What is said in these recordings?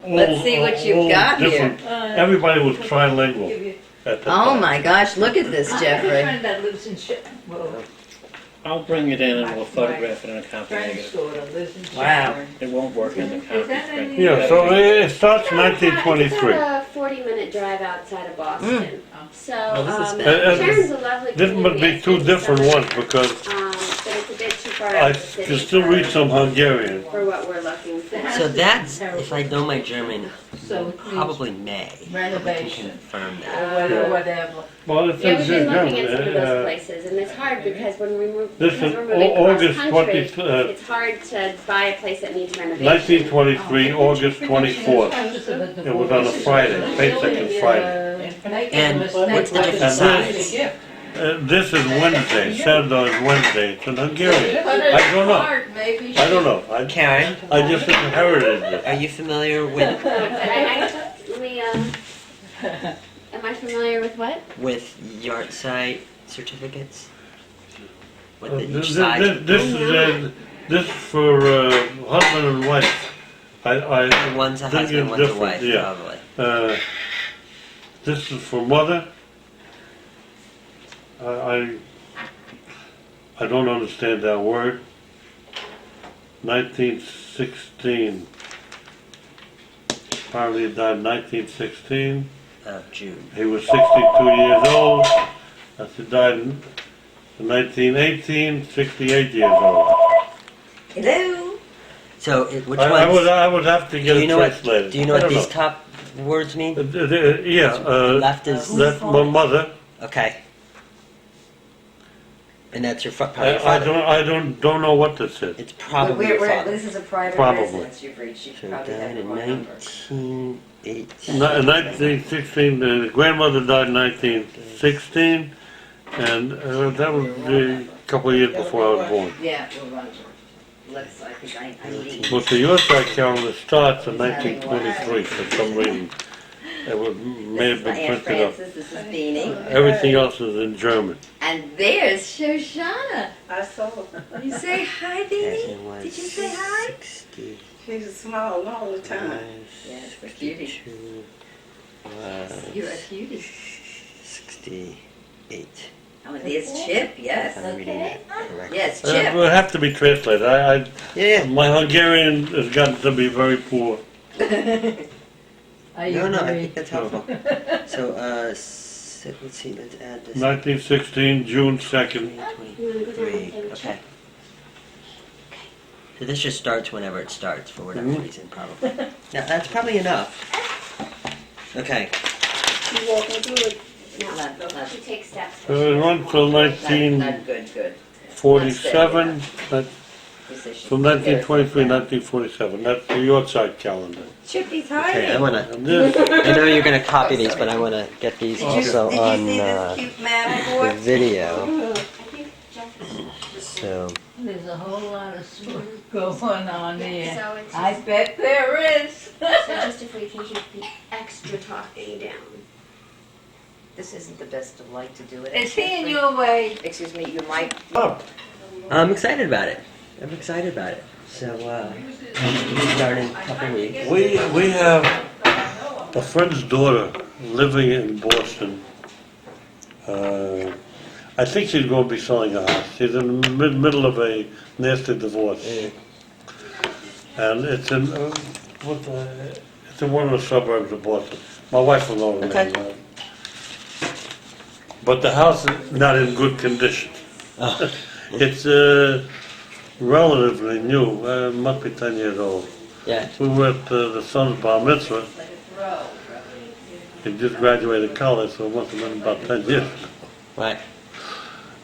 Let's see what you've got here. Everybody was trilingual at the Oh time. my gosh, look at this, I have a Jeffrey. friend that lives in Whoa. I'll bring it in and we'll photograph it in a copy Friend's negative. daughter lives in Wow. Chester. It won't work in the Is copy. that print. any- Yeah, so it starts It's 1923. about a 40-minute drive outside of Boston. So, this is Sharon's a lovely This must be community. two It's different summer, ones because but it's a bit too far I out of the city can still read some Hungarian. for what we're looking for. So that's, if I know my German, So it needs probably May. renovation Confirm or that. whatever. Well, it's Yeah, in we've been looking German. at some of those places, and it's hard because when we move, This because is we're moving cross August country, 20, it's hard to buy a place that needs renovation. 1923, August 24th. It was on a Friday, basically Friday. And what's the different size? This is Wednesday, Saturday is Wednesday, it's in Hungarian. I don't know. I don't know. Karen, I just inherited are this. you familiar with, Let me, am I familiar with what? with yard site certificates? What the This each size? this is for husband and wife. One's a think husband, it's one's a different, wife, yeah. probably. This is for mother. I don't understand that word. 1916. Apparently he died in 1916. June. He was 62 years old. As he died in 1918, 68 years old. Hello. So, which I ones? would have to Do get you it know what, translated. do you know I what don't these top words mean? Yeah, Left is, that's my mother. okay. And that's your probably your I father. don't know what this is. It's probably your father. This is a private Probably. residence you've reached. You So probably have died the in wrong number. 1918. In 1916, the grandmother died in 1916, and that was a couple of years before I was born. Yeah, well, Roger. Let's, I think I need. But the USA calendar starts in 1923 for some reason. It was, may have This is been Aunt printed up. Frances, this is Beanie. Everything else is in German. And there's Shoshana. I saw her. You say hi, Beanie? Did you say hi? 60, She's small all the time. Yes, a cutie. 52, You're a cutie. 68. Oh, and there's Chip, yes. If I'm reading that correctly. Yes, It Chip. will have to be translated. Yeah, My Hungarian has gotten to be very poor. No, no, I think that's helpful. So, let's see, let's add this. 1916, June 2nd. 23, okay. So this just starts whenever it starts, for whatever reason, probably. Now, that's probably enough. Okay. You walk me through it. No, Not- you take steps. It runs till Not good, good. 1947, You say she- from 1923, 1947. That's the Yorkshire calendar. Chippy's Okay, I hiding. wanna, And this, I know you're gonna copy these, but I wanna get these Did you also on, see this cute map the board? video, I think Jeff is. so. There's a whole lot of smoke going on here. So it's I just, bet there is. so just if we can keep the extra talking down. This isn't the best of light to do it. Is he in your way? Excuse me, you might. I'm excited about it. I'm excited about it. So, we start in a couple weeks. we have a friend's daughter living in Boston. I think she's going to be selling a house. She's in the middle of a nasty divorce. And it's in, it's in one of the suburbs of Boston. My wife will know the Okay. name. But the house is not in good condition. Oh. It's relatively new, must be 10 years old. Yeah, We were at the son's bar mitzvah. He just graduated college, so it must have been about 10 years. right.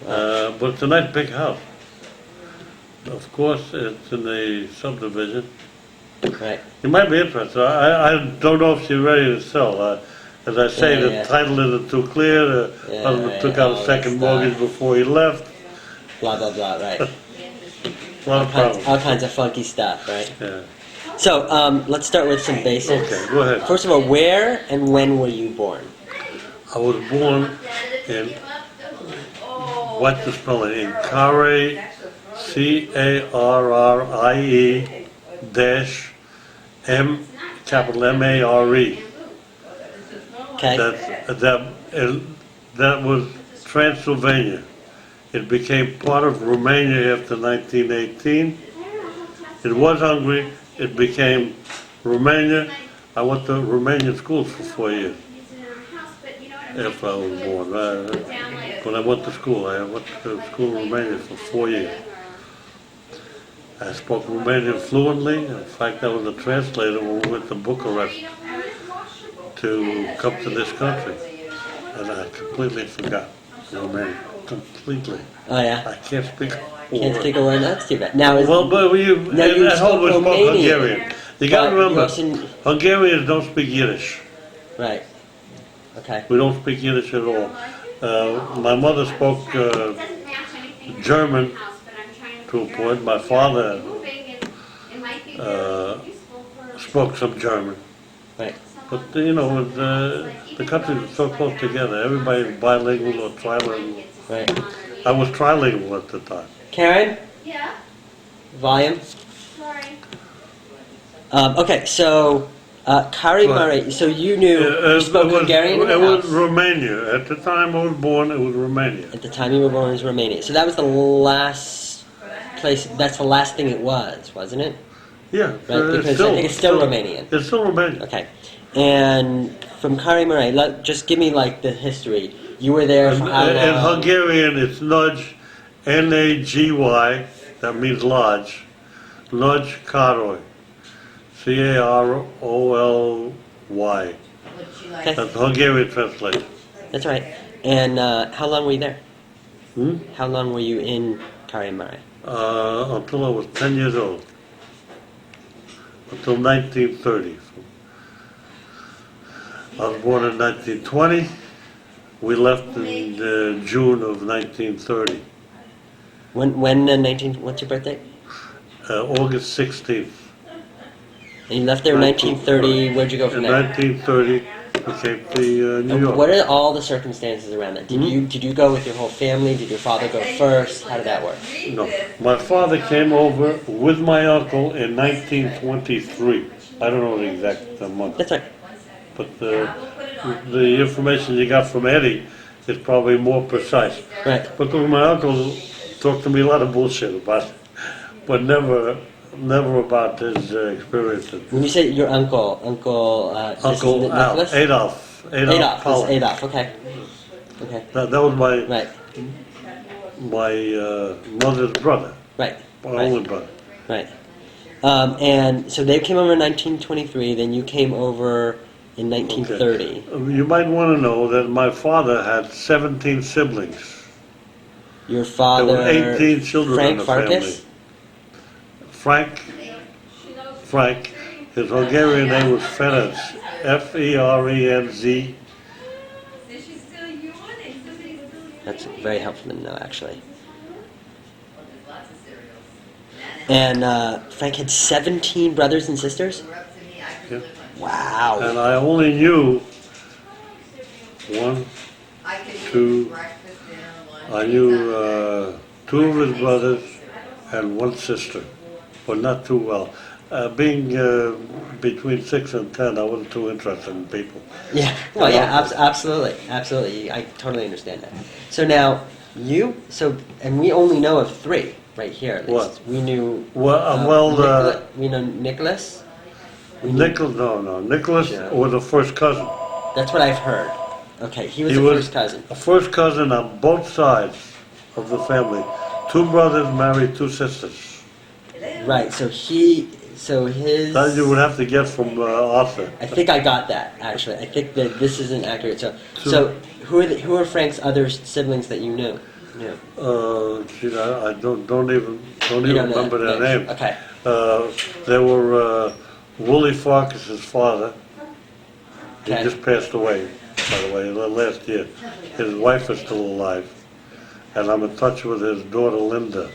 But it's a nice big house. Of course, it's in the subdivision. Right. You might be interested. I don't know if she's ready to sell. As I say, Yeah, the yeah. title isn't too clear. The Yeah, husband right, took out all a that second stuff. mortgage before he left. Blah, blah, blah, right. A lot of problems. All kinds of funky stuff, right? Yeah. So, let's start with some basics. Okay, go ahead. First of all, where and when were you born? I was born in, what's the spelling? In Carre, C-A-R-R-I-E dash capital M-A-R-E. Okay. That was Transylvania. It became part of Romania after 1918. It was Hungary. It became Romania. I went to Romanian schools for 4 years after I was born. When I went to school, I went to school in Romania for 4 years. I spoke Romanian fluently. In fact, I was a translator when we went to Bucharest to come to this country. And I completely forgot Romanian. Completely. Oh yeah. I can't speak a Can't word. speak a word. That's too bad. Now, Well, but you, now you at home we spoke spoke Romanian. Hungarian. You gotta But you remember, also- Hungarians don't speak Yiddish. right. Okay. We don't speak Yiddish at all. My mother spoke German to a point. My father spoke some German. Right. But you know, the countries are so close together. Everybody's bilingual or trilingual. Right. I was trilingual at the time. Karen, Yeah, volume. sorry. Okay, so Kari Right. Murray. So you knew you spoke Hungarian in the It was house. Romania. At the time I was born, it was Romania. At the time you were born, it was Romania. So that was the last place. That's the last thing it was, wasn't it? Yeah. Right. Because I think it's still Romanian. It's still Romanian. Okay. And from Kari Murray, just give me like the history. You were there for how long? In Hungarian, it's Nagy, N-A-G-Y, that means lodge. Nagy Karoly, C-A-R-O-L-Y. Okay. That's the Hungarian translation. That's right. And how long were you there? Hmm? How long were you in Kari Murray? Until I was 10 years old. Until 1930. I was born in 1920. We left in June of 1930. When 19? What's your birthday? August 16th. And you left there in 1930. Where'd you go from In there? 1930, we came to New And York. what are all the circumstances around that? Hmm? Did you go with your whole family? Did your father go first? How did that work? No, my father came over with my uncle in 1923. I don't know the exact month, That's right. but the information you got from Eddie is probably more precise. Right. Because my uncle talked to me a lot of bullshit about it, but never about his experiences. When you say your uncle, this Uncle is Al, Nicholas? Adolf Adolf. This is Pollack. Adolf. Okay. Okay. That was my Right. mother's brother, Right. my Right. only brother. Right. And so they came over in 1923. Then you came over in 1930. You might want to know that my father had 17 siblings. Your There father, were 18 children Frank in the Farkas. family. Frank. His Hungarian name was Ferenc. F-E-R-E-N-Z. That's very helpful to know, actually. And Frank had 17 brothers and sisters? Yeah. Wow. And I only knew one, two, I knew two of his brothers and one sister, but not too well. Being between 6 and 10, I wasn't too interested in people. Yeah, well, yeah, absolutely. Absolutely. I totally understand that. So now, and we only know of 3 right here at least. What? We knew. We know Nicholas. Nicholas Yeah. was a first cousin. That's what I've heard. Okay, he was He a was first cousin. a first cousin on both sides of the family. 2 brothers married 2 sisters. Right, so his. That you would have to get from Arthur. I think I got that, actually. I think that this isn't accurate. So who are Frank's other siblings that you knew? Yeah. Gee, I don't even You don't know remember their names. names. Okay. There were Willie Farkas' father. He Okay. just passed away, by the way, last year. His wife is still alive, and I'm in touch with his daughter Linda.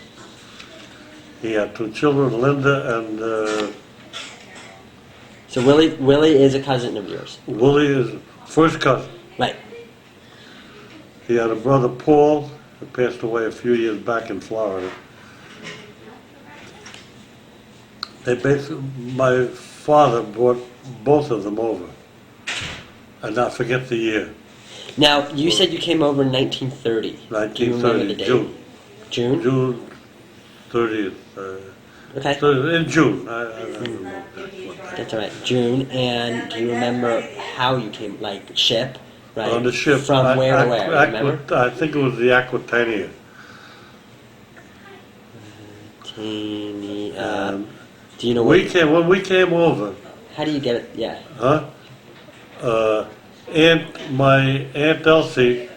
He had 2 children, Linda and So Willie is a cousin of yours. Willie is first cousin. Right. He had a brother Paul, who passed away a few years back in Florida. My father brought both of them over. And I forget the year, Now, you said you came over in 1930. Do you remember the 1930, date? June. June? June 30th. Okay. So in June. I remember. That's all right. June. And do you remember how you came? Like ship, right? On the ship. From where to where? Remember? I think it was the Aquitania. Teeny, And do you know when we came over, how do you get it? Yeah. huh? My Aunt Elsie,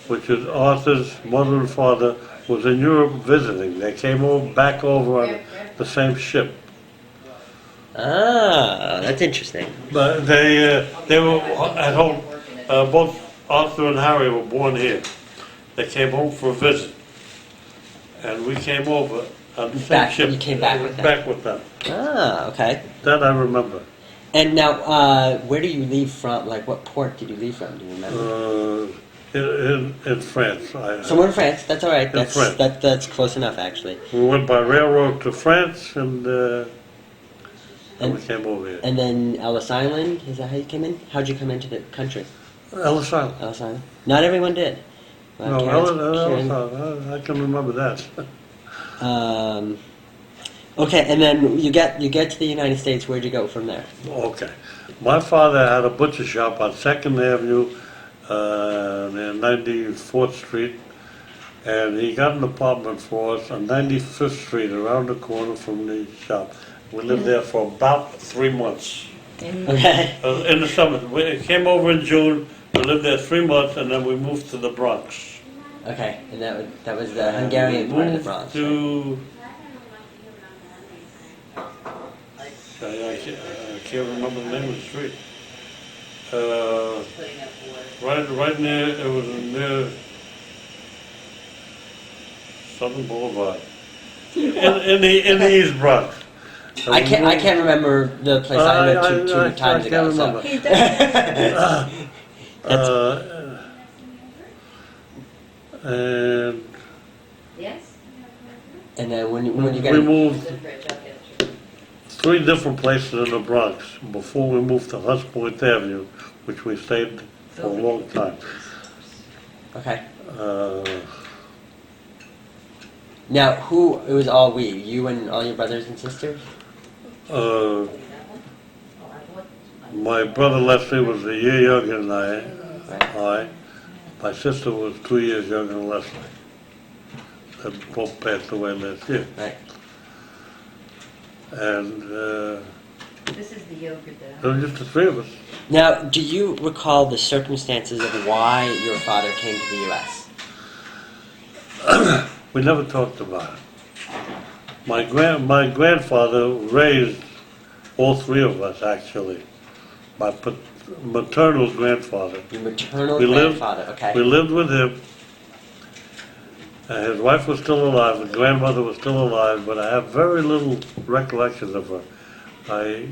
which is Arthur's mother and father, was in Europe visiting. They came back over on the same ship. Ah, that's interesting. But they were at home. Both Arthur and Harry were born here. They came home for a visit, and we came over on the same ship. You came back with them. Back with them. Ah, okay. That I remember. And now, where do you leave from? Like, what port did you leave from? Do you remember? In France. Somewhere in France. That's all right. In That's France. that's close enough, actually. We went by railroad to France, and And- we came over here. And then Ellis Island. Is that how you came in? How'd you come into the country? Ellis Island. Ellis Island. Not everyone did. Well, No, Karen's- Ellis Karen- Island. I can remember that. Okay, and then you get to the United States. Where'd you go from there? Okay. My father had a butcher shop on 2nd Avenue, near 94th Street, and he got an apartment for us on 95th Street, around the corner from the shop. We lived there for about 3 months. Okay. In the summer, we came over in June, we lived there 3 months, and then we moved to the Bronx. Okay, and that was the Hungarian part of the Moved Bronx. Right? to, I can't remember the name of the street. Right near, it was near Southern Boulevard. In the East Bronx. So I we can't moved- remember the place I lived two I times ago. can't So. remember. He does. And Yes? And then when you get we moved 3 different places in the Bronx before we moved to Hunts Point Avenue, which we stayed for a long time. okay. Uh, Now, it was all we? You and all your brothers and sisters? uh, my brother Leslie was a year younger than Right. My sister was 2 years younger than Leslie. They both passed away last year. Right. And This is the yoga it was just the 3 of us. Now, do you recall the circumstances of why your father came to the U.S.? We never talked about it. My grandfather raised all 3 of us, actually. My maternal grandfather. Your maternal We lived- grandfather, okay. We lived with him. His wife was still alive, the grandmother was still alive, but I have very little recollections of her. I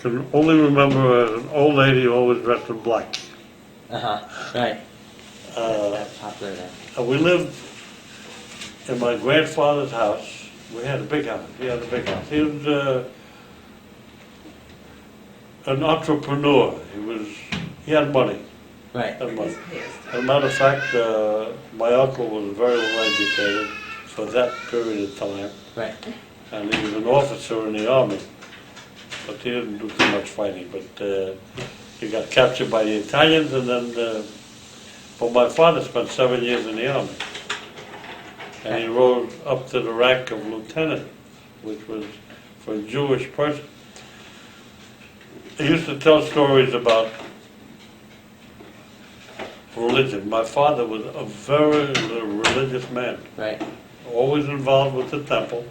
can only remember her as an old lady always dressed in black. Uh-huh, right. Uh, That's popular there. We lived in my grandfather's house. We had a big house. He had a big house. He was an entrepreneur. He had money. Right. Had money. As a matter of fact, my uncle was very well educated for that period of time, Right. and he was an officer in the army. But he didn't do too much fighting. But he got captured by the Italians, and then. But my father spent 7 years in the army. And he rose up to the rank of lieutenant, which was for a Jewish person. He used to tell stories about religion. My father was a very religious man, Right. always involved with the temple.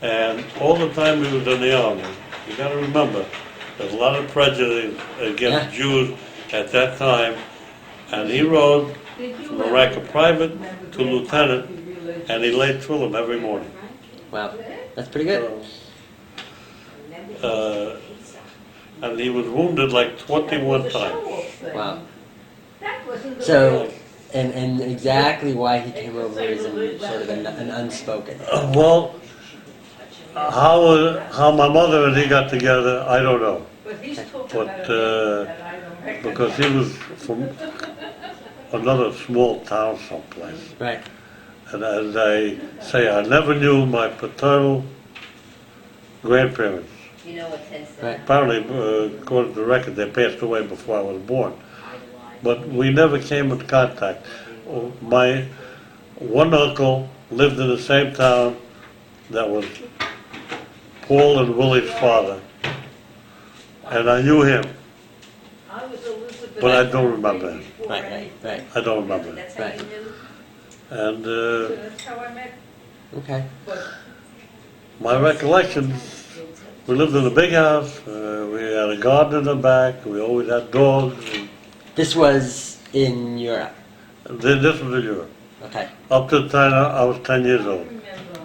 And all the time he was in the army, you gotta remember, there's a lot of prejudice against Yeah. Jews at that time. And he rose from the rank of private to lieutenant, and he laid Trillim every morning. Wow. That's pretty good. And he was wounded like 21 times. Wow. So, and exactly why he came over is sort of an unspoken. Well, how my mother and he got together, I don't know. But he's talking But, about a name that I don't recognize. Because he was from another small town someplace. Right. And as I say, I never knew my paternal grandparents. You know what tends to Right. Apparently, according to the record, they passed away before I was born. But we never came in contact. My one uncle lived in the same town that was Paul and Willie's father. And I knew him, I was Elizabeth. but I don't remember him. Right. I don't remember him. That's how Right. you knew? And That's how I met, Okay. but my recollections, we lived in a big house, we had a garden in the back, we always had dogs. This was in Europe. This was in Europe. Okay. Up to the time I was 10 years old. remember.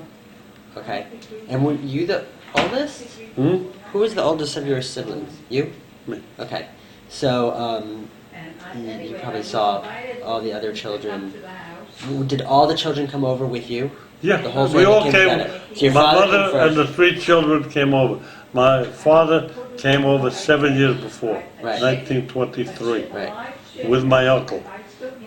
Okay. And were you the oldest? Hmm? Who was the oldest of your siblings? You? Me. Okay. So, And you anyway, probably I saw invited all the other them to children. come to the house. Did all the children come over with you? Yeah, The whole we family all came came, together. So your my father came mother and first. the 3 children came over. My father came over 7 years before, Right. 1923, Right. with my uncle,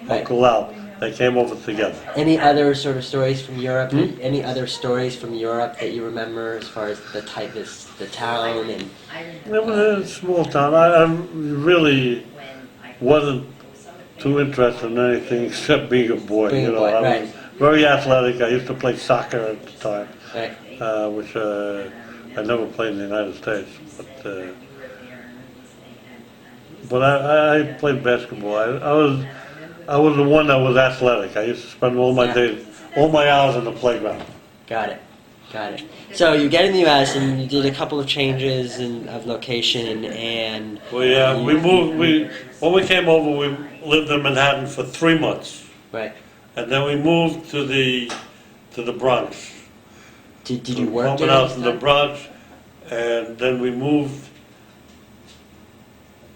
Right. Uncle Al. They came over together. Any other sort of stories from Europe? Hmm? Any other stories from Europe that you remember as far as the type, the town and? It was a small town. I really wasn't too interested in anything except being a boy. Being a boy, I right. was very athletic. I used to play soccer at the time, Right. which I never played in the United States. But I played basketball. I was the one that was athletic. I used to spend all my Yeah. days, all my hours in the playground. Got it. Got it. So you get in the U.S. and you did a couple of changes of location and We moved. When we came over, we lived in Manhattan for 3 months, right. and then we moved to the Bronx. Did you work Pumping during out this in the time? Bronx, and then we moved.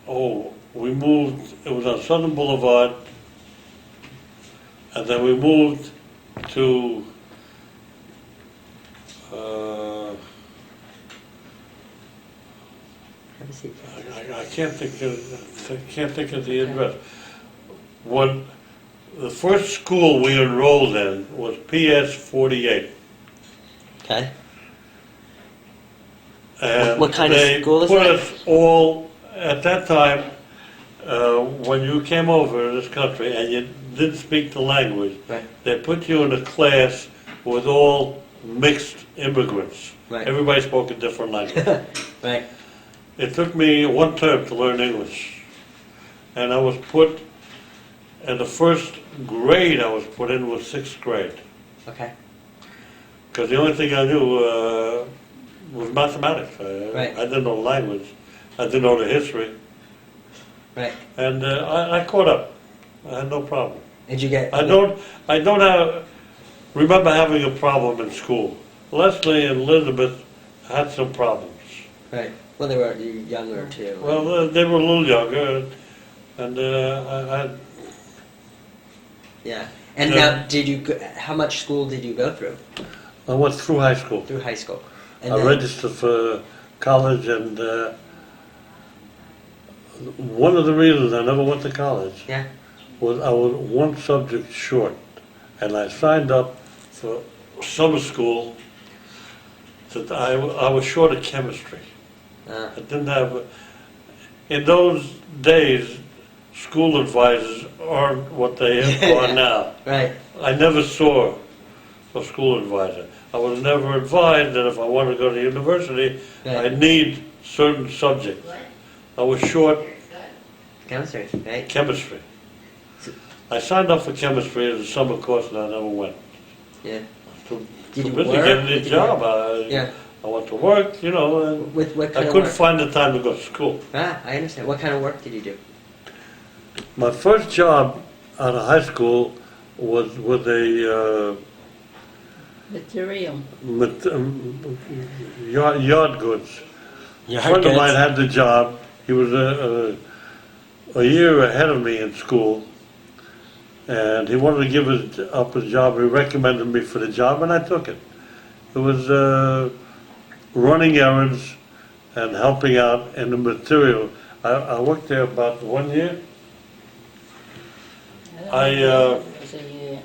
We moved. It was on Southern Boulevard, and then we moved to. Have a seat. I can't think of the address. When the first school we enrolled in was PS 48. Okay. And What kind of they school is put that? us all, at that time, when you came over to this country and you didn't speak the language, Right. they put you in a class with all mixed immigrants. Right. Everybody spoke a different language. Right. It took me 1 term to learn English. And I was put, in the first grade I was put in was 6th grade. Okay. Because the only thing I knew was mathematics. Right. I didn't know the language. I didn't know the history. Right. And I caught up. I had no problem. Did you get? I don't remember having a problem in school. Leslie and Elizabeth had some problems. Right. Well, they were younger too. Well, they were a little younger, and Yeah. And Yeah. now, did you? How much school did you go through? I went through high school. Through high school. And I then- registered for college, and one of the reasons I never went to college Yeah. was I was 1 subject short, and I signed up for summer school. I was short of chemistry. I didn't have. In those days, school advisors aren't what they are now. Right. I never saw a school advisor. I was never advised that if I wanted to go to university, I Right. need certain subjects. I was short Chemistry. Right. chemistry. I signed up for chemistry as a summer course and I never went. Yeah. Too Did you busy work? getting a Did you job. Yeah. I went to work, and With what I kind of couldn't work? find the time to go to school. I understand. What kind of work did you do? My first job out of high school was with a Material. yard goods. Your A friend of mine had the job. He was a year ahead of me in school, and he wanted to give up his job. He recommended me for the job, and I took it. It was running errands and helping out in the material. I worked there about 1 year. It was a year.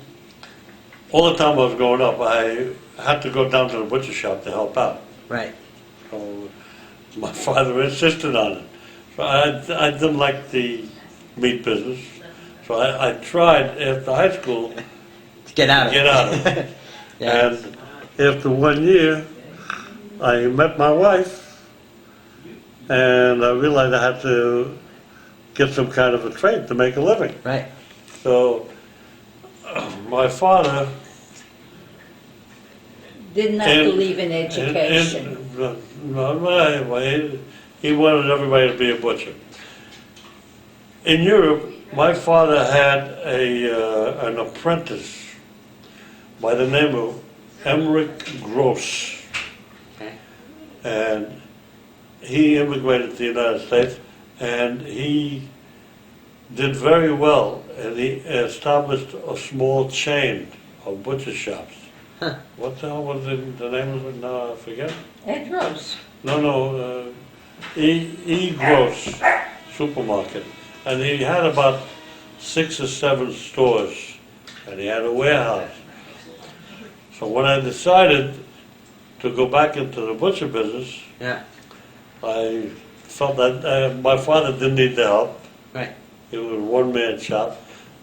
All the time I was growing up, I had to go down to the butcher shop to help out. Right. So my father insisted on it. So I didn't like the meat business. So I tried after high school Get out of Get it. out of it. Yeah. And after 1 year, I met my wife, and I realized I had to get some kind of a trade to make a living. Right. So my father, Did not And- believe in education. he wanted everybody to be a butcher. In Europe, my father had an apprentice by the name of Emory Gross. Okay. And he immigrated to the United States, and he did very well, and he established a small chain of butcher shops. Huh. What the hell was the name of it now? I forget. Ed Rose. No, E. Gross Supermarket. And he had about 6 or 7 stores, and he had a warehouse. So when I decided to go back into the butcher business, Yeah. I felt that my father didn't need the help. Right. It was a one-man shop.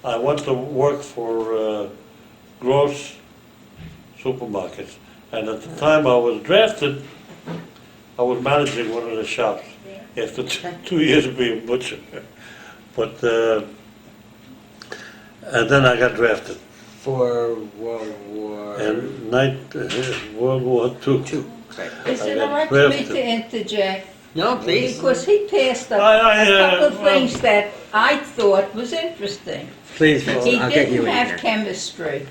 I went to work for Gross Supermarkets. And at the time I was drafted, I was managing one of the shops after 2 years of being butcher. But, and then I got drafted. For World War And World War II. II. Right. Is I it got all right for me drafted. to interject? No, please. Because he passed up I, a couple of well- things that I thought was interesting. Please, He I'll get you didn't in have here. chemistry,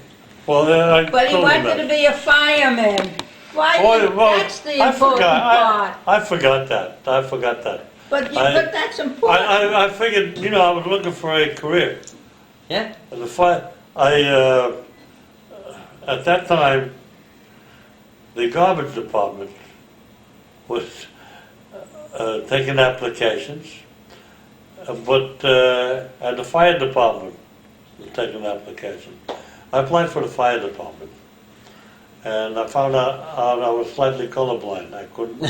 Well, I but he told him wanted to that. be a fireman. Why? Oh, well, That's the I important forgot. part. I forgot that. I forgot that. But I- that's important. I figured, I was looking for a career. Yeah. And at that time, the garbage department was taking applications, and the fire department was taking applications. I applied for the fire department, and I found out I was slightly colorblind. I couldn't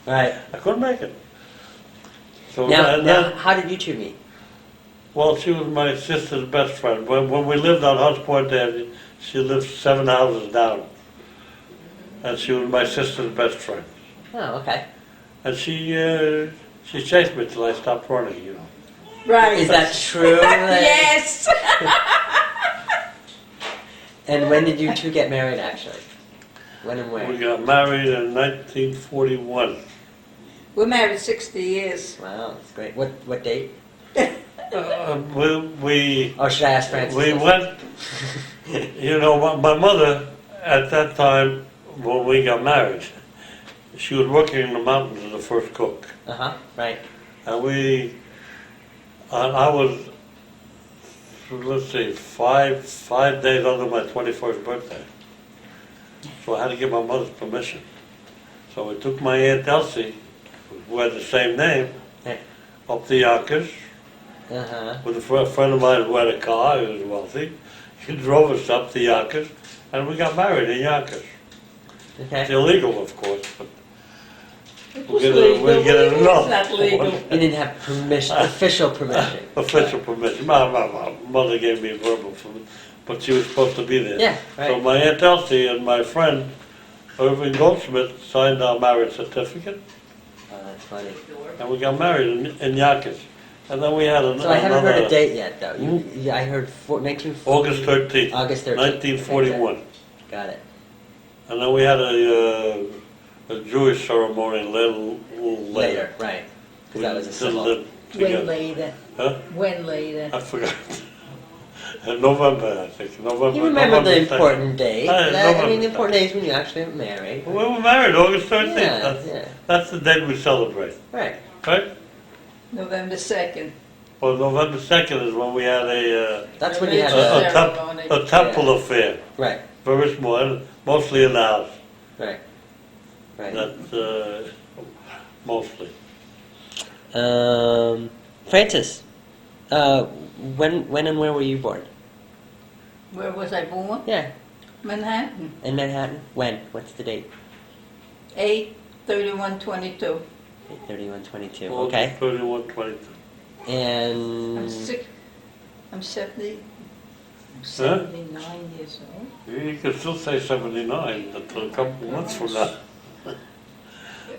Right. make it. So Now, and now, then- how did you two meet? well, she was my sister's best friend. When we lived on Hunts Point there, she lived 7 houses down. And she was my sister's best friend. Oh, okay. And she chased me till I stopped running. Right. Is that true? Yes. And when did you two get married, actually? When and We where? got married in 1941. We're married 60 years. Wow, that's great. What date? We Oh, should I ask Francis? we went, my mother at that time when we got married, she was working in the mountains as the first cook. Uh-huh, right. And I was, let's see, five days under my 21st birthday. So I had to get my mother's permission. So we took my Aunt Elsie, who had the same name, Hey. up to Yonkers Uh-huh. with a friend of mine who had a car, who was wealthy. He drove us up to Yonkers, and we got married in Yonkers. It's Okay. illegal, of course, but It we'll was get legal. we'll get It's enough. not legal. You didn't have permission, official permission. Official permission. My mother gave me verbal permission, but she was supposed to be there. Yeah, So right. my Aunt Elsie and my friend, Irving Goldsmith, signed our marriage certificate, Oh, that's funny. and we got married in Yonkers. And then we had So I haven't heard a another, date yet, though. I heard 1940. August 13th, August 13th. 1941. Got it. And then we had a Jewish ceremony a little later. Later, right. Because that was a We civil. lived When together. later? Huh? When later? I forgot. In November, I think. November. You remember November the 2nd. important date. I I mean, November the important date is when you actually get married. We were married August 13th. Yeah, that's, yeah. that's the date we celebrate, Right. right? November 2nd. Well, November 2nd is when we had That's when you had Religious a. ceremony. a temple affair, Right, very small, mostly in the house. right. Right. That's mostly. Francis, when and where were you born? Where was I born? Yeah, Manhattan. in Manhattan. When? What's the date? 8/31/22. 31/22. Well, Okay. 31, 22. And I'm 70. I'm Huh? 79 years old. You can still say 79 until a couple months from now.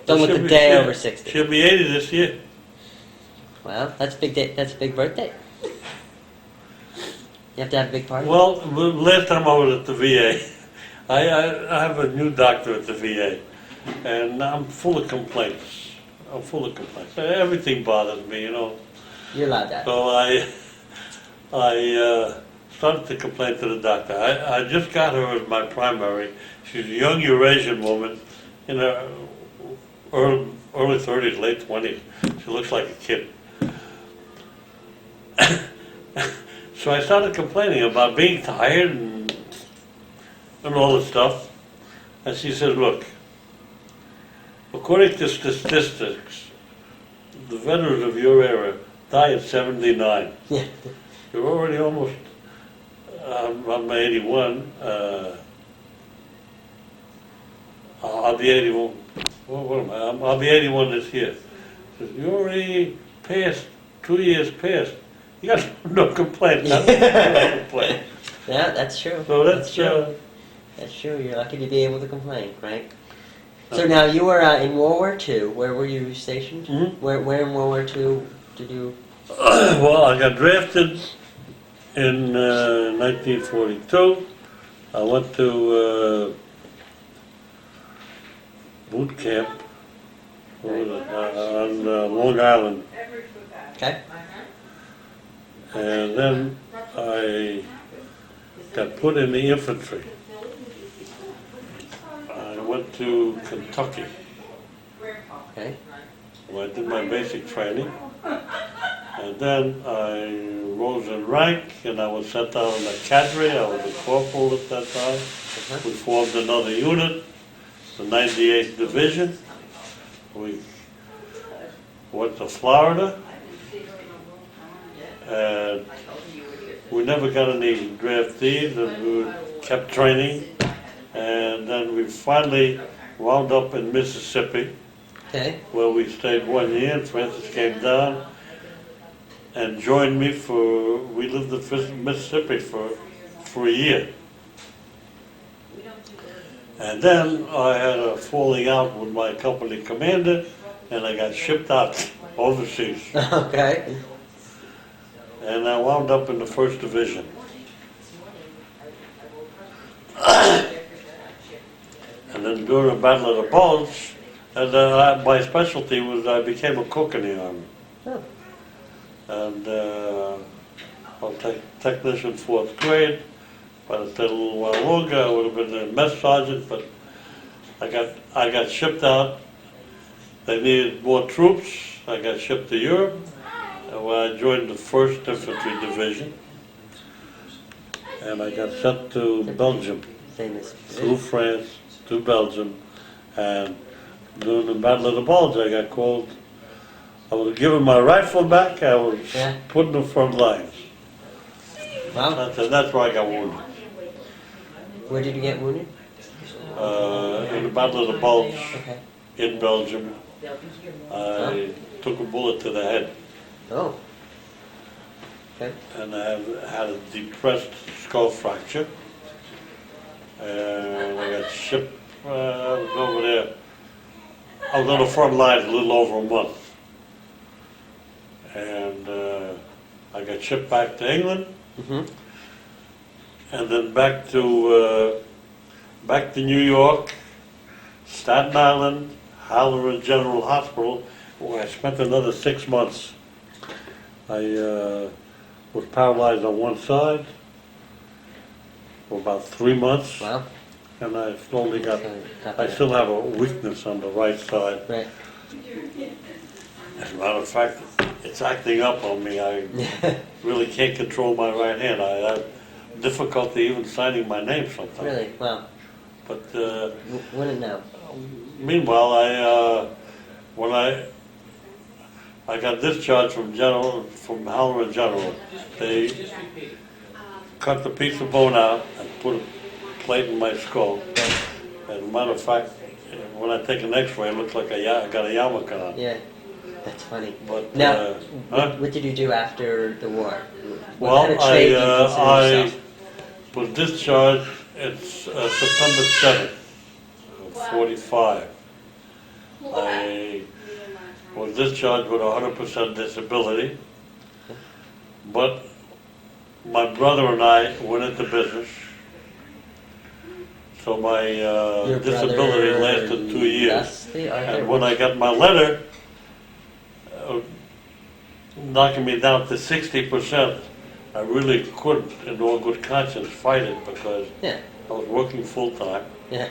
don't look She'll a be- day she'll- over 60. She'll be 80 this year. Well, that's a big day. That's a big birthday. You have to have a big party. Well, last time I was at the VA, I have a new doctor at the VA, and I'm full of complaints. I'm full of complaints. Everything bothers me, you know. You're allowed that. So I started to complain to the doctor. I just got her as my primary. She's a young Eurasian woman in her early 30s, late 20s. She looks like a kid. So I started complaining about being tired and all this stuff. And she said, look, according to statistics, the veterans of your era die at 79. Yeah. You're already almost, I'm 81, I'll be 81, what am I? I'll be 81 this year. Says, you already passed, 2 years past. You got no complaints, no complaint. Yeah, that's true. So that's, true. That's true. You're lucky to be able to complain, right? So now you were in World War II. Where were you stationed? Mhm. Where in World War II did you? well, I got drafted in 1942. I went to boot camp what was it, on Long Island. Okay. And then I got put in the infantry. I went to Kentucky, Okay. where I did my basic training. And then I rose in rank and I was sent out in the cadre. I was a corporal at that time. We formed another unit, the 98th Division. We went to Florida. And we never got any draftees, and we kept training. And then we finally wound up in Mississippi, Okay. where we stayed 1 year, and Francis came down and joined me we lived in Mississippi for a year. And then I had a falling out with my company commander, and I got shipped out overseas. Okay. And I wound up in the 1st Division. And then during the Battle of the Bulge, my specialty was I became a cook in the Army. Oh. And I was technician 4th grade. But it stayed a little while longer, I would have been a mess sergeant, but I got shipped out. They needed more troops. I got shipped to Europe. Where I joined the 1st Infantry Division, and I got sent to Belgium, Famous. through France, to Belgium, and during the Battle of the Bulge, I got called. I was given my rifle back. I was put in the front lines. Wow. That's where I got wounded. Where did you get wounded? In the Battle of the Bulge Okay. in Belgium, I took a bullet to the head. Oh. Okay. And I had a depressed skull fracture. And I got shipped, I was over there. I was on the front lines a little over a month. And I got shipped back to England, Mm-hmm. and then back to New York, Staten Island, Halloran General Hospital, where I spent another 6 months. I was paralyzed on one side for about 3 months, Wow. and I slowly got, So, got I better. still have a weakness on the right side. Right. As a matter of fact, it's acting up on me. I really can't control my right hand. I have difficulty even signing my name sometimes. Really? Wow. But Wouldn't know. meanwhile, when I got discharged from Halloran General, they cut the piece of bone out and put a plate in my skull. As a matter of fact, when I take an X-ray, it looks like I got a yarmulke on. Yeah, that's funny. But Now, huh? what did you do after the war? What Well, kind of trade do you consider I yourself? was discharged. It's September 7th, of 45. I was discharged with 100% disability, but my brother and I went into business. So my Your disability brother, lasted 2 years. Dusty, Arthur? And when I got my letter knocking me down to 60%, I really couldn't, in all good conscience, fight it because Yeah, I was working full time. yeah.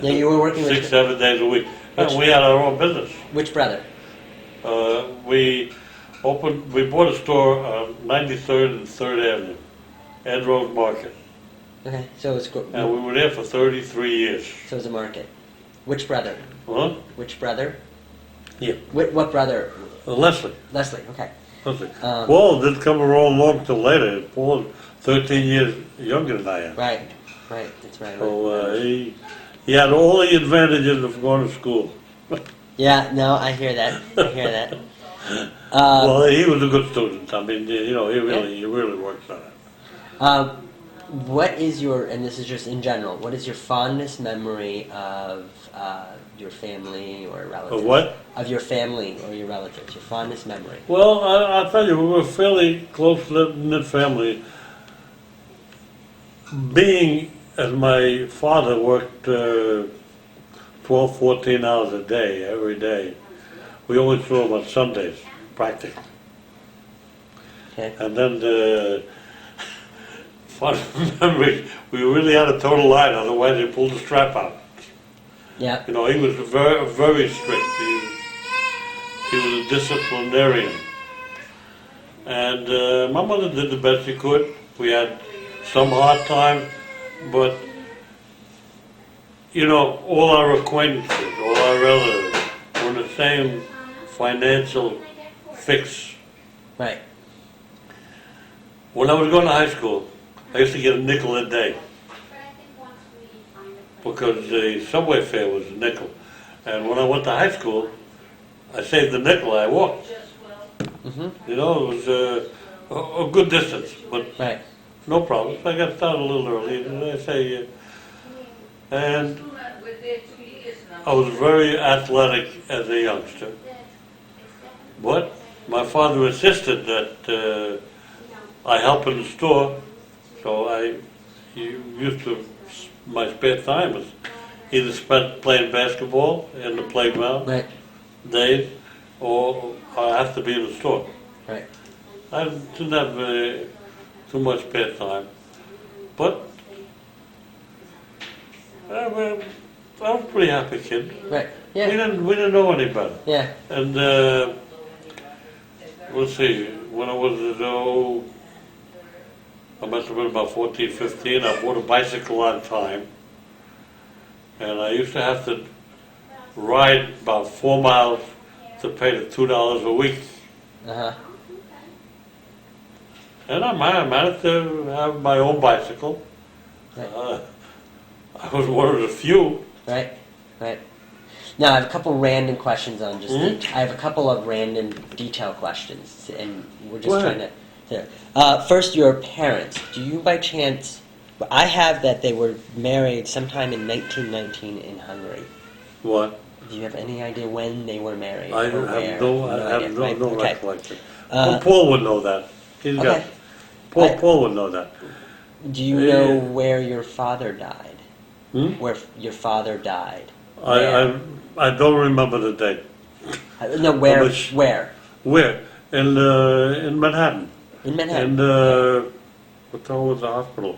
Yeah, you were working with 6-7 days a week. And Which- we had our own business. which brother? We bought a store on 93rd and 3rd Avenue, Ed Rose Market. Okay, so it's And we were there for 33 years. so it's a market. Which brother? Huh? Which brother? Yeah. What brother? Leslie. Leslie. Okay. Leslie. Um, Paul didn't come along till later. Paul's 13 years younger than I am. Right. Right. That's right. So he had all the advantages of going to school. Yeah. No, I hear that. I hear that. Well, he was a good student. I mean, you know, he really works on it. What is your, and this is just in general, what is your fondest memory of your family or relatives? Of what? Of your family or your relatives. Your fondest memory. Well, I'll tell you, we were a fairly close-knit family. Being, as my father worked 12, 14 hours a day, every day, we only saw him on Sundays, practically. Okay. And then the fun memory, we really had a total line, otherwise they pulled the strap out. Yeah. You know, he was very, very strict. He was a disciplinarian. And my mother did the best she could. We had some hard times, but, you know, all our acquaintances, all our relatives were in the same financial fix. Right. When I was going to high school, I used to get a nickel a day because the subway fare was a nickel. And when I went to high school, I saved the nickel, I walked. Mm-hmm. You know, it was a good distance, but Right. no problem. I got started a little early, and I say, and I was very athletic as a youngster. But my father insisted that I help in the store, so I used to, my spare time was either spent playing basketball in the playground Right. days, or I have to be in the store. Right. I didn't have too much spare time, but I was a pretty happy kid. Right. We Yeah. didn't know any better. Yeah. And let's see, when I was I must have been about 14, 15, I bought a bicycle on time. And I used to have to ride about 4 miles to pay the $2 a week. Uh-huh. And I managed to have my own bicycle. Right. I was one of the few. Right. Right. Now I have a couple random questions on just. Mhm. I have a couple of random detail questions, and we're just Go trying ahead. to. First, your parents. Do you, by chance? I have that they were married sometime in 1919 in Hungary. What? Do you have any idea when they were married? I or where? have no idea, right? no Okay. recollection. Uh, Paul would know that. He's got, okay. Paul would know that. Do you know where your father died? Hmm? Where your father died? I don't remember the date. No, where? Which- Where? Where? In Manhattan. In Manhattan. And what the hell was the hospital?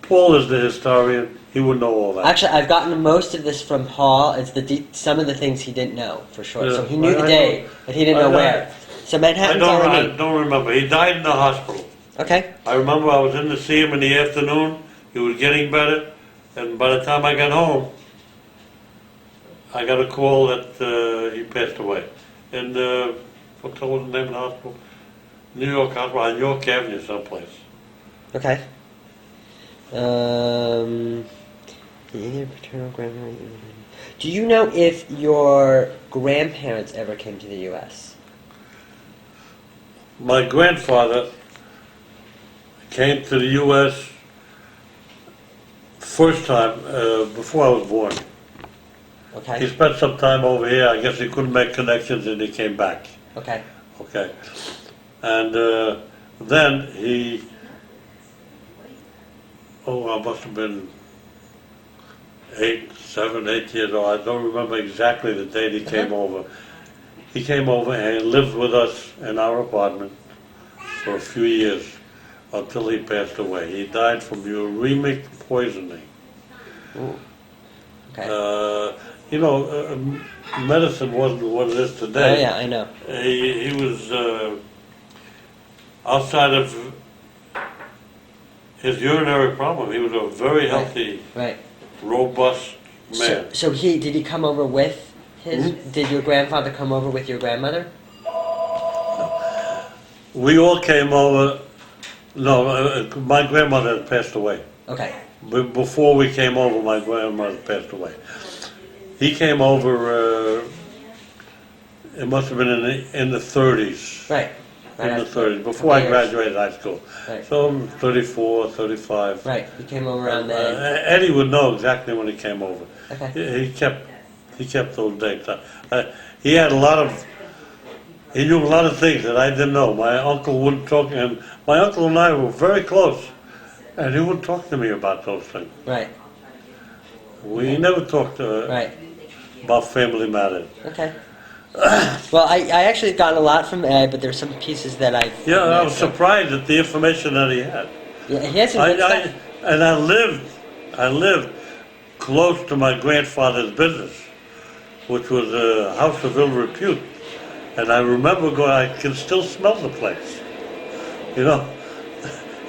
Paul is the historian. He would know all that. Actually, I've gotten most of this from Paul. It's some of the things he didn't know for sure. So Yeah, he knew the I day, know. but he didn't know I know. where. So Manhattan's all I I need. don't remember. He died in the hospital. Okay. I remember I was in to see him in the afternoon. He was getting better, and by the time I got home, I got a call that he passed away. In what was the name of the hospital? New York Hospital on York Avenue, someplace. Okay. Either paternal grandparent. Do you know if your grandparents ever came to the U.S.? My grandfather came to the U.S. first time before I was born. He Okay. spent some time over here. I guess he couldn't make connections, and he came back. Okay. Okay, and then he. Oh, I must have been 7, 8 years old. I don't remember exactly the date he came over. He came over and lived with us in our apartment for a few years until he passed away. He died from uremic poisoning. Ooh. Okay. You know, medicine wasn't what it is today. Oh yeah, I know. He was outside of his urinary problem. He was a very healthy, Right. robust man. So did he come over with his? Did your grandfather come over with your grandmother? We all came over. No, my grandmother had passed away. Okay. Before we came over, my grandmother passed away. He came over. It must have been in the 30s. Right. In the 30s, before I graduated high school. Right. So I'm 34, 35. Right. He came over around then. Eddie would know exactly when he came over. Okay. He kept those dates. He had a lot of. He knew a lot of things that I didn't know. My uncle wouldn't talk, and my uncle and I were very close, and he wouldn't talk to me about those things. Right. We never talked Right. about family matters. Okay. Well, I actually got a lot from Ed, but there's some pieces that I. Yeah, I was missed, so- surprised at the information that he had. Yeah, he had some good stuff. And I lived close to my grandfather's business, which was a house of ill repute. And I remember going, I can still smell the place. You know,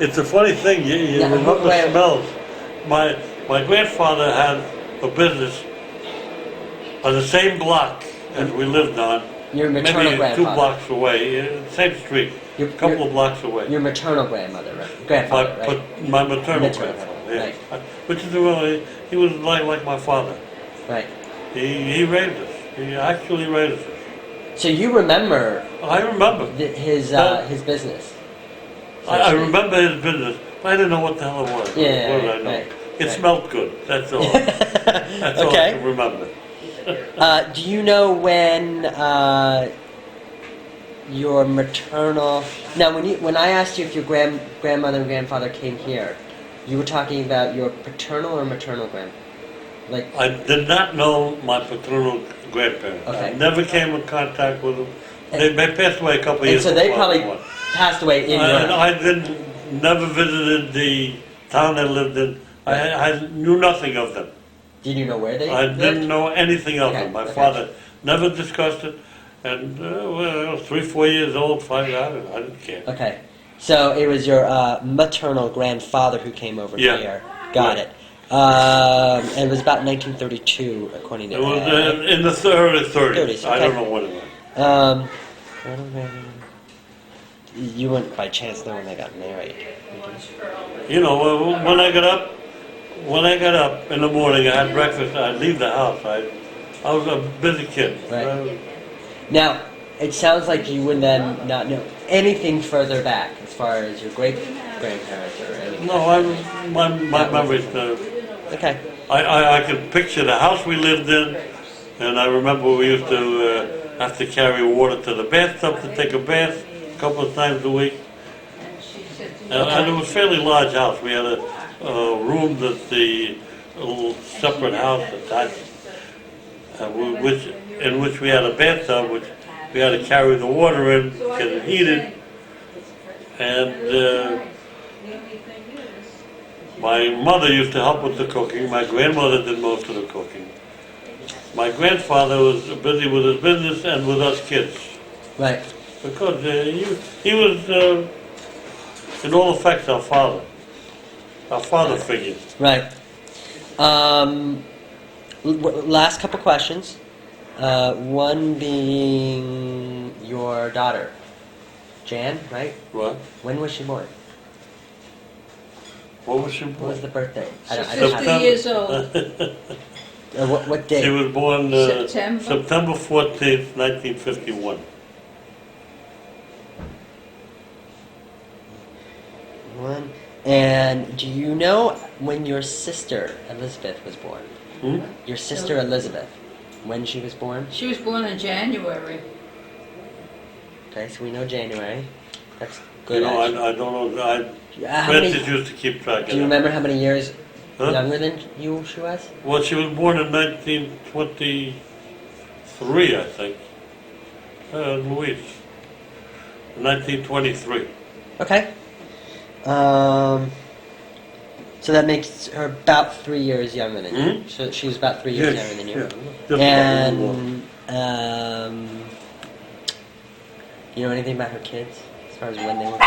it's a funny thing, you Yeah, remember where- smells. My grandfather had a business on the same block as we lived on. Your maternal Maybe grandfather. 2 blocks away, same street, Your- a couple your- of blocks away. Your maternal grandmother, right? Grandfather, right? My maternal Maternal, grandfather, yes. right. Which is really, he was like my father. Right. He raised us. He actually raised us. So you remember I remember. his business? So I to speak. remember his business, but I didn't know what the hell it was. Yeah, What did I know? right, It right. smelled good, that's all. That's all I Okay. can remember. Do you know when your maternal? Now, when I asked you if your grandmother and grandfather came here, you were talking about your paternal or maternal like. I did not know my paternal grandparents. Okay. I never came in contact with them. They passed away a couple of And years so they before I probably was born. passed away in Europe. I never visited the town they lived in. I knew nothing of them. Did you know where they I lived? didn't know anything of Okay, them. My okay. father never discussed it, and well, I was 3, 4 years old, find out, and I didn't care. Okay. So it was your maternal grandfather who came over Yeah. here. Got Right. it. And it was about 1932, according to It was Ed. in the early 30s. 30s, I okay. don't know when it was. You wouldn't by chance know when they got married. You know, when I got up in the morning, I had breakfast. I'd leave the house. I was a busy kid. Right. Now, it sounds like you would then not know anything further back as far as your great grandparents or anything. No, my memories. Okay. I could picture the house we lived in, and I remember we used to have to carry water to the bathtub to take a bath a couple of times a week. And it was a fairly large house. We had a room that a little separate house attached, in which we had a bathtub, which we had to carry the water in, get it heated, and my mother used to help with the cooking. My grandmother did most of the cooking. My grandfather was busy with his business and with us kids. Right. Because he was, in all effects, our father. Our father figure. Right. Last couple questions. One being your daughter, Jan, right? What? When was she born? What was she What born? was the birthday? I She's don't have 50 years old. what She date? was born September. September 14th, 1951. One. And do you know when your sister Elizabeth was born? Hmm? Your sister Elizabeth, when she was born? She was born in January. Okay, so we know January. That's You good. know, actually. I don't know. How many, Francis used to keep track of do you that. remember how many years Huh? younger than you she was? Well, she was born in 1923, I think. Louise. 1923. Okay. So that makes her about 3 years younger than you. Hmm? So she was about 3 years younger than you. Yeah. Just about a little more. And you know anything about her kids as far as when they were?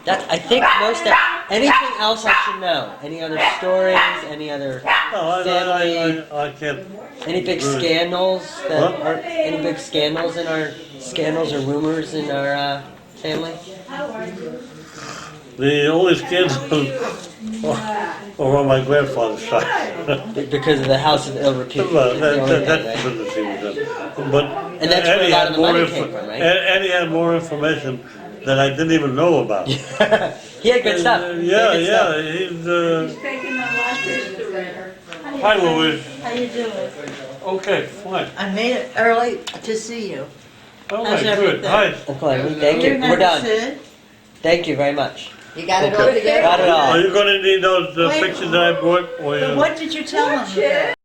That's I think most of anything else I should know. Any other stories? Any other No, family? I can't. Any big really- scandals that Huh? are any big scandals in our scandals or rumors in our family? The only scandals are on my grandfather's side. Because of the house of ill repute. Well, That's the only that's thing, right? the business he was in. But And that's where a Eddie lot had of the more money came from, right? Eddie had more information that I didn't even know about. He had good stuff. He had good stuff. He's. Taking a lot of Hi, Louise. How you doing? Okay, fine. I made it early to see you. All How's right, good. everything? Hi. Uncle Henry, thank you. We're done. Thank you very much. You got it all Okay. together? Got it all. Are you going to need those Wait. pictures that I brought? Or But what did you tell them about?